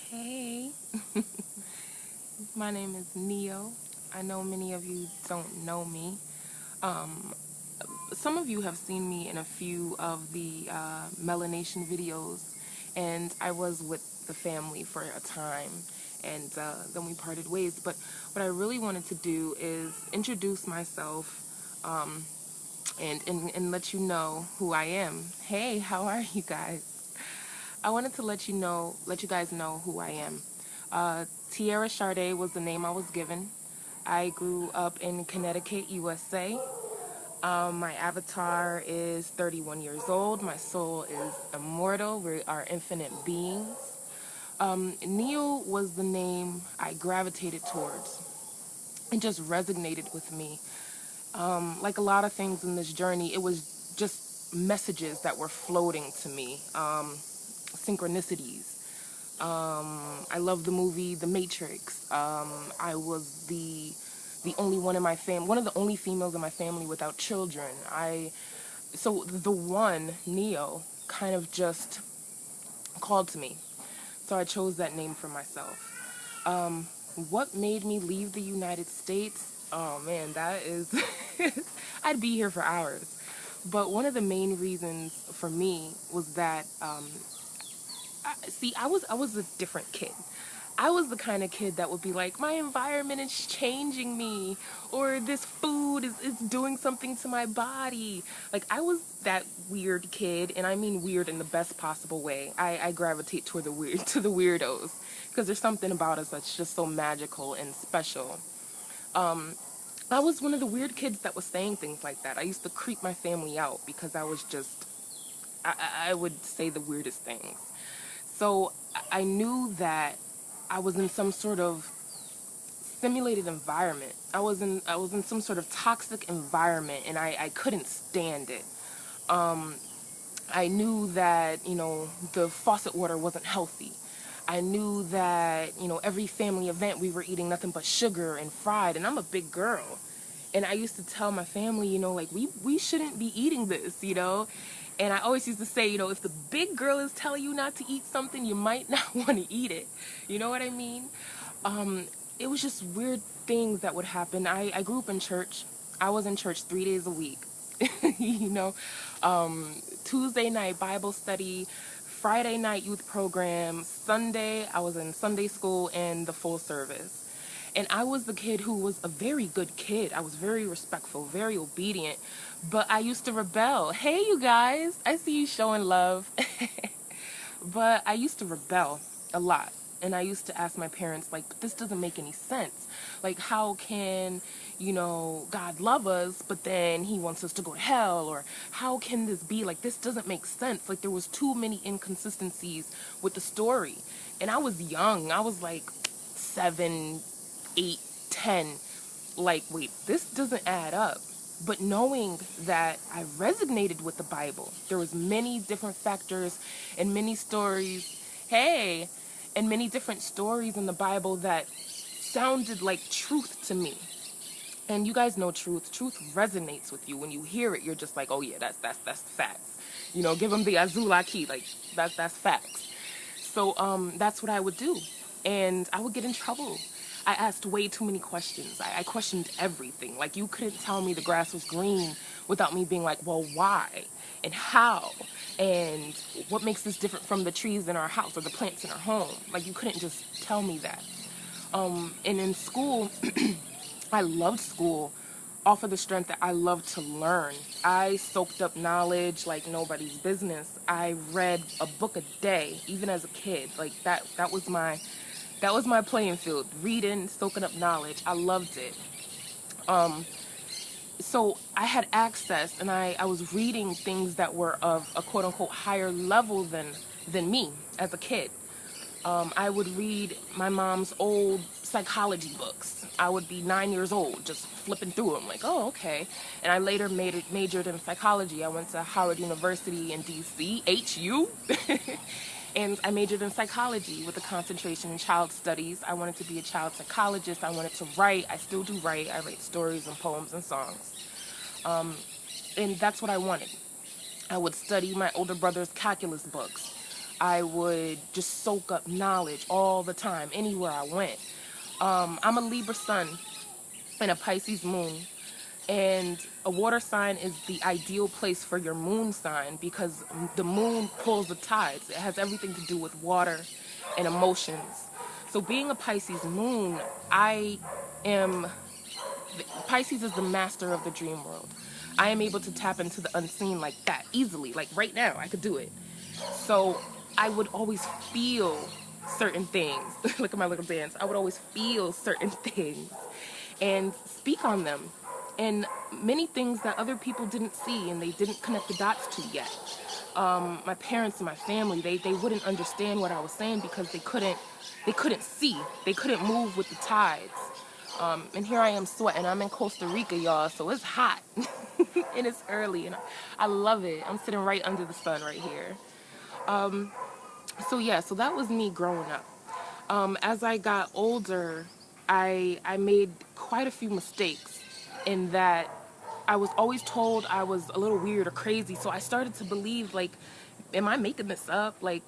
Hey, my name is Neo. I know many of you don't know me. Um, some of you have seen me in a few of the melanation videos, and I was with the family for a time, and then we parted ways. But what I really wanted to do is introduce myself and let you know who I am. Hey, how are you guys? I wanted to let you guys know who I am. Tiara was the name I was given. I grew up in Connecticut, USA. My avatar is 31 years old. My soul is immortal. We are infinite beings. Neil was the name I gravitated towards. It just resonated with me. Like a lot of things in this journey, it was just messages that were floating to me, synchronicities. I love the movie The Matrix. I was the only one in my family, one of the only females in my family without children. So the one, Neo, kind of just called to me. So I chose that name for myself. What made me leave the United States? Oh man, that is, I'd be here for hours. But one of the main reasons for me was that, I was a different kid. I was the kind of kid that would be like, my environment is changing me, or this food is doing something to my body. Like, I was that weird kid, and I mean weird in the best possible way. I gravitate toward the weird, to the weirdos, because there's something about us that's just so magical and special. I was one of the weird kids that was saying things like that. I used to creep my family out because I was just, I would say the weirdest things. So I knew that I was in some sort of simulated environment. I was in some sort of toxic environment, and I couldn't stand it. I knew that, the faucet water wasn't healthy. I knew that, every family event we were eating nothing but sugar and fried, and I'm a big girl. And I used to tell my family, like we shouldn't be eating this. And I always used to say, if the big girl is telling you not to eat something, you might not want to eat it. You know what I mean? It was just weird things that would happen. I grew up in church. I was in church 3 days a week. you know, Tuesday night Bible study, Friday night youth program, Sunday I was in Sunday school and the full service. And I was the kid who was a very good kid. I was very respectful, very obedient, but I used to rebel. Hey, you guys, I see you showing love. But I used to rebel a lot. And I used to ask my parents, like, but this doesn't make any sense. Like, how can, God love us, but then he wants us to go to hell? Or how can this be? Like, this doesn't make sense. Like, there was too many inconsistencies with the story. And I was young. I was like 7, 8, 10. Like, wait, this doesn't add up. But knowing that I resonated with the Bible, there was many different factors and many stories, and many different stories in the Bible that sounded like truth to me. And you guys know truth. Truth resonates with you. When you hear it, you're just like, oh yeah, that's facts. Give them the Azula key, like that's facts. So that's what I would do, and I would get in trouble. I asked way too many questions. I questioned everything. Like, you couldn't tell me the grass was green without me being like, well, why? And how? And what makes this different from the trees in our house or the plants in our home? Like, you couldn't just tell me that. And in school, I loved school off of the strength that I love to learn. I soaked up knowledge like nobody's business. I read a book a day, even as a kid. Like, that was my playing field. Reading, soaking up knowledge. I loved it. So I had access, and I was reading things that were of a quote unquote higher level than me as a kid. I would read my mom's old psychology books. I would be 9 years old, just flipping through them, like, oh, okay. And I later majored in psychology. I went to Howard University in D.C., HU, and I majored in psychology with a concentration in child studies. I wanted to be a child psychologist. I wanted to write. I still do write. I write stories and poems and songs. And that's what I wanted. I would study my older brother's calculus books. I would just soak up knowledge all the time, anywhere I went. I'm a Libra sun and a Pisces moon. And a water sign is the ideal place for your moon sign because the moon pulls the tides. It has everything to do with water and emotions. So being a Pisces moon, I am, Pisces is the master of the dream world. I am able to tap into the unseen like that easily. Like right now, I could do it. So I would always feel certain things. Look at my little dance. I would always feel certain things and speak on them. And many things that other people didn't see and they didn't connect the dots to yet. My parents and my family, they wouldn't understand what I was saying because they couldn't see. They couldn't move with the tides. And here I am sweating. I'm in Costa Rica, y'all, so it's hot. And it's early, and I love it. I'm sitting right under the sun right here. So yeah, so that was me growing up. As I got older, I made quite a few mistakes in that I was always told I was a little weird or crazy. So I started to believe, like, am I making this up? Like,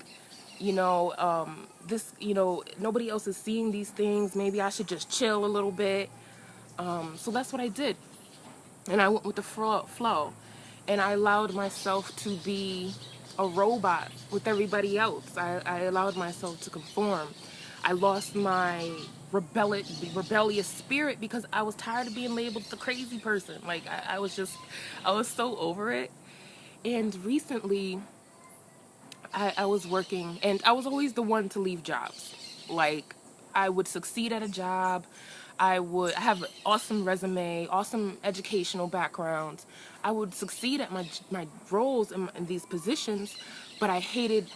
this, nobody else is seeing these things. Maybe I should just chill a little bit. So that's what I did. And I went with the flow. And I allowed myself to be a robot with everybody else. I allowed myself to conform. I lost my rebellious spirit because I was tired of being labeled the crazy person. Like, I was so over it. And recently, I was working, and I was always the one to leave jobs. Like, I would succeed at a job. I have an awesome resume, awesome educational background. I would succeed at my roles in these positions, but I hated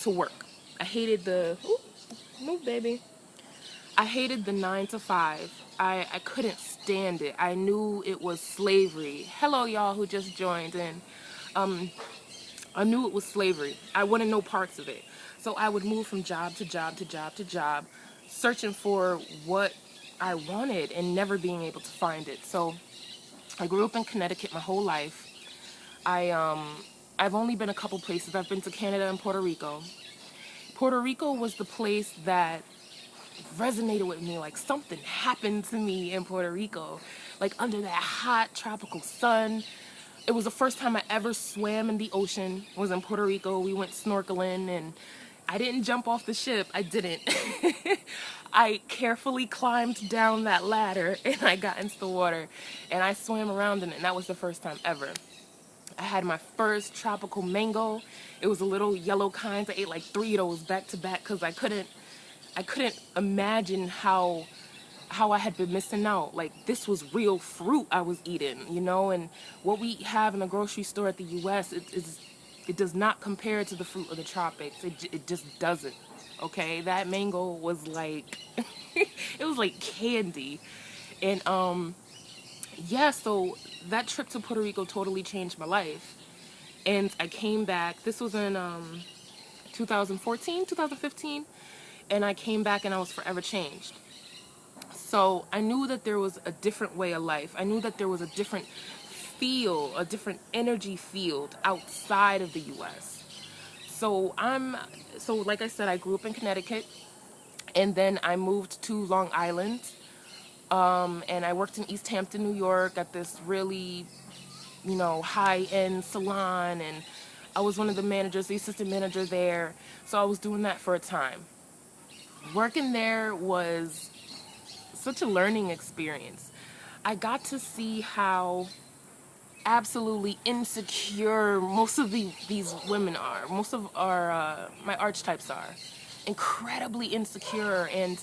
to work. I hated move baby. I hated the 9 to 5. I couldn't stand it. I knew it was slavery. Hello, y'all who just joined in. I knew it was slavery. I wanted no parts of it. So I would move from job to job to job to job, searching for what I wanted and never being able to find it. So I grew up in Connecticut my whole life. I've only been a couple places. I've been to Canada and Puerto Rico. Puerto Rico was the place that resonated with me. Like, something happened to me in Puerto Rico, like under that hot tropical sun. It was the first time I ever swam in the ocean. It was in Puerto Rico. We went snorkeling, and I didn't jump off the ship. I didn't. I carefully climbed down that ladder, and I got into the water, and I swam around in it, and that was the first time ever. I had my first tropical mango. It was a little yellow kind. I ate like 3 of those back to back because I couldn't imagine how I had been missing out. Like, this was real fruit I was eating, and what we have in the grocery store at the U.S., it does not compare to the fruit of the tropics. It just doesn't, okay? That mango was like, it was like candy. And, yeah, so that trip to Puerto Rico totally changed my life. And I came back, this was in 2014, 2015, and I came back and I was forever changed. So I knew that there was a different way of life. I knew that there was a different feel, a different energy field outside of the U.S. So like I said, I grew up in Connecticut, and then I moved to Long Island, and I worked in East Hampton, New York, at this really, high-end salon, and I was one of the managers, the assistant manager there. So I was doing that for a time. Working there was such a learning experience. I got to see how absolutely insecure most of these women are. Most of my archetypes are incredibly insecure, and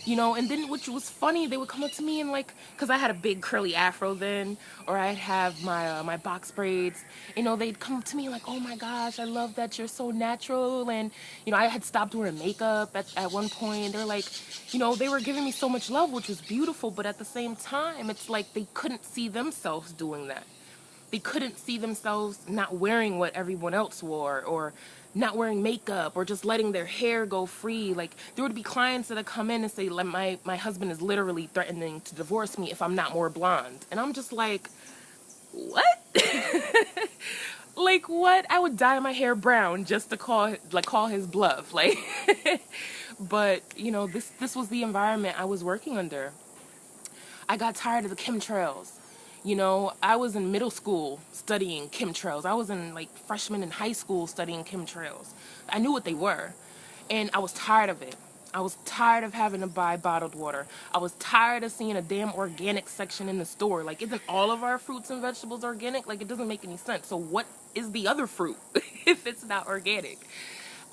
and then which was funny, they would come up to me and, like, because I had a big curly afro then, or I'd have my box braids, they'd come up to me like, oh my gosh, I love that you're so natural. And I had stopped wearing makeup at one point. They're like, they were giving me so much love, which was beautiful, but at the same time, it's like they couldn't see themselves doing that. They couldn't see themselves not wearing what everyone else wore, or not wearing makeup, or just letting their hair go free. Like, there would be clients that would come in and say, my husband is literally threatening to divorce me if I'm not more blonde. And I'm just like, what? Like what? I would dye my hair brown just to call his bluff. Like but, this was the environment I was working under. I got tired of the chemtrails. I was in middle school studying chemtrails. I was in like freshman in high school studying chemtrails. I knew what they were. And I was tired of it. I was tired of having to buy bottled water. I was tired of seeing a damn organic section in the store. Like, isn't all of our fruits and vegetables organic? Like, it doesn't make any sense. So what is the other fruit if it's not organic?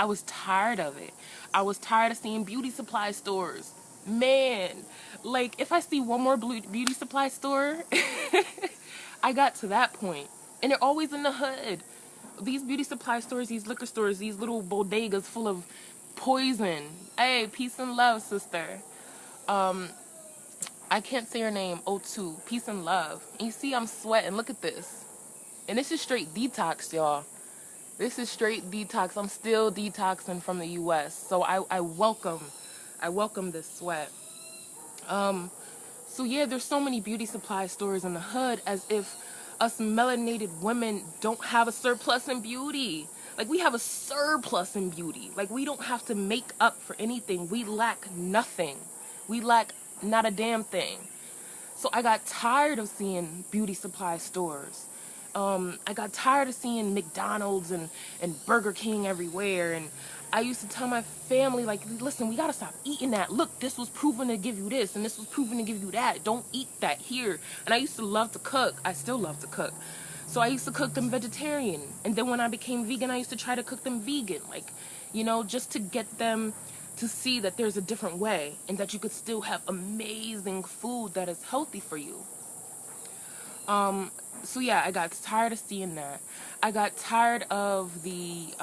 I was tired of it. I was tired of seeing beauty supply stores. Man, like, if I see one more beauty supply store, I got to that point. And they're always in the hood. These beauty supply stores, these liquor stores, these little bodegas full of poison. Hey, peace and love, sister. I can't say her name. O2. Peace and love. And you see, I'm sweating. Look at this. And this is straight detox, y'all. This is straight detox. I'm still detoxing from the U.S. So I welcome this sweat. So yeah, there's so many beauty supply stores in the hood, as if us melanated women don't have a surplus in beauty. Like, we have a surplus in beauty. Like, we don't have to make up for anything. We lack nothing. We lack not a damn thing. So I got tired of seeing beauty supply stores. I got tired of seeing McDonald's and Burger King everywhere. And I used to tell my family, like, listen, we gotta stop eating that. Look, this was proven to give you this, and this was proven to give you that. Don't eat that here. And I used to love to cook. I still love to cook. So I used to cook them vegetarian. And then when I became vegan, I used to try to cook them vegan. Like, just to get them to see that there's a different way and that you could still have amazing food that is healthy for you. So yeah, I got tired of seeing that. I got tired of the